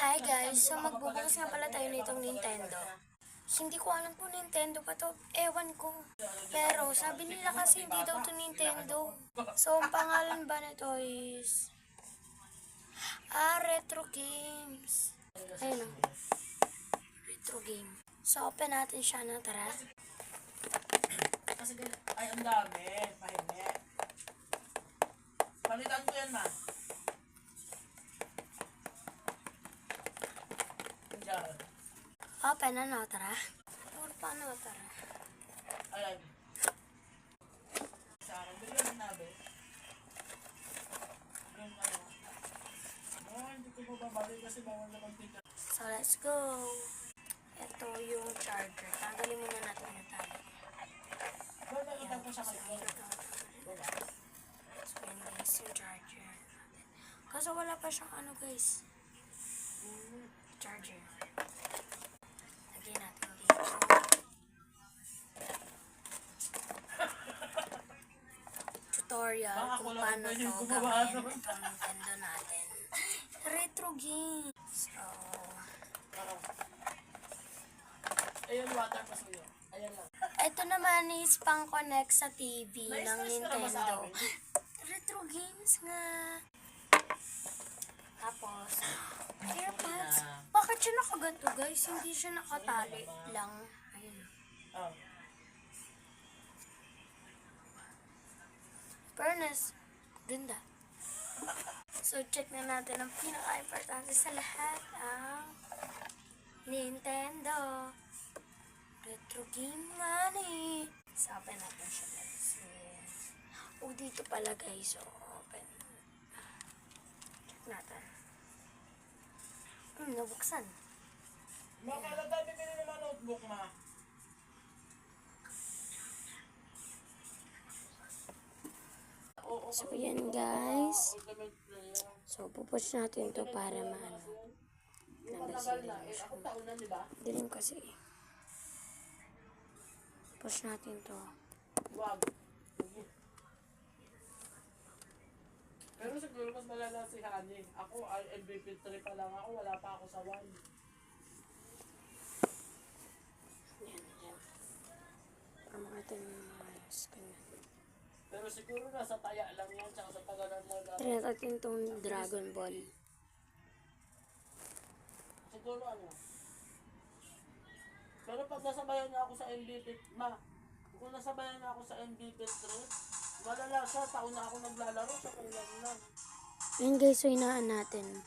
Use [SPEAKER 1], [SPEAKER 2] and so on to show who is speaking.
[SPEAKER 1] Hi guys, so magbubukas nga pala tayo nitong Nintendo. Hindi ko alam kung Nintendo pa to, ewan ko. Pero sabi nila kasi hindi daw to Nintendo. So ang pangalan ba nito is Retro Games. Ayun o. Retro Game. So open natin siya na, tara.
[SPEAKER 2] Kasi ay ang dami, pahingi. Palitan ko yan, ma. Diyan.
[SPEAKER 1] Open na, no, tara. Puro pa, no, tara.
[SPEAKER 2] Ayan. Sa akin, bigyan ng nabe. Yung ano. Hindi ko mababalik kasi bawal na pag-tika.
[SPEAKER 1] So let's go. Ito yung charger. Tanggalin muna natin yung tali.
[SPEAKER 2] Ba't nakita ko siya kayo?
[SPEAKER 1] So yun guys, yung charger natin. Kaso wala pa siyang ano guys. Charger. Lagyan natin dito. Tutorial kung paano to gawin itong Nintendo natin. Retro game. So,
[SPEAKER 2] Ayan, water pa suyo. Ayan lang.
[SPEAKER 1] ito naman is pang-connect sa TV ng Nintendo. Retro games nga. Tapos, AirPods. Bakit siya nakaganto guys? Hindi siya nakatali lang. Ayun.
[SPEAKER 2] Oh.
[SPEAKER 1] Furnace. Ganda. So, check na natin ang pinaka-importante sa lahat. Ang Nintendo. Retro game nga ni. So, open natin siya guys. Oh, dito pala guys. So, open. Check natin. Nabuksan.
[SPEAKER 2] Makala tayo bibili naman notebook, ma.
[SPEAKER 1] So, yan guys. So, pupush natin to para maano. Dilim kasi. Push natin to.
[SPEAKER 2] Wag. Pero siguro mas malala si Hani. Ako, MVP 3 pa lang ako. Wala pa ako sa 1.
[SPEAKER 1] Yan, yan. Para makita nyo yung ayos.
[SPEAKER 2] Pero siguro nasa taya lang yan. Tsaka sa tagalan mo lang.
[SPEAKER 1] Try natin itong Dragon Ball.
[SPEAKER 2] Siguro ano. Pero pag nasabayan niya ako sa MVP, ma, kung nasabayan niya ako sa MVP 3, malala siya. Taon na ako naglalaro sa kulang lang.
[SPEAKER 1] Ayun guys, so hinaan natin.